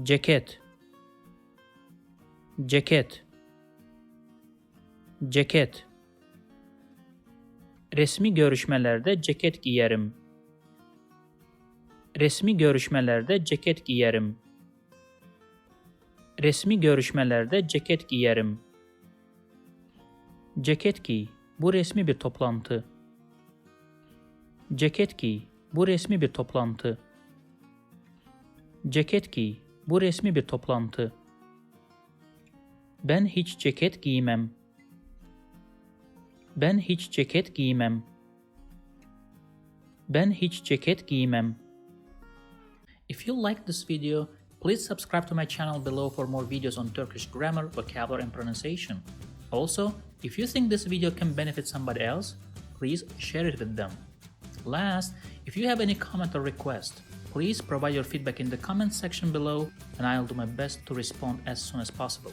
Ceket, ceket, ceket. Resmi görüşmelerde ceket giyerim. Resmi görüşmelerde ceket giyerim. Resmi görüşmelerde ceket giyerim. Ceket giy, bu resmi bir toplantı. Ceket giy, bu resmi bir toplantı. Ceket giy, bu resmi bir toplantı. Ben hiç ceket giymem. Ben hiç ceket giymem. Ben hiç ceket giymem. If you like this video, please subscribe to my channel below for more videos on Turkish grammar, vocabulary and pronunciation. Also, if you think this video can benefit somebody else, please share it with them. Last, if you have any comment or request, please provide your feedback in the comment section below and I'll do my best to respond as soon as possible.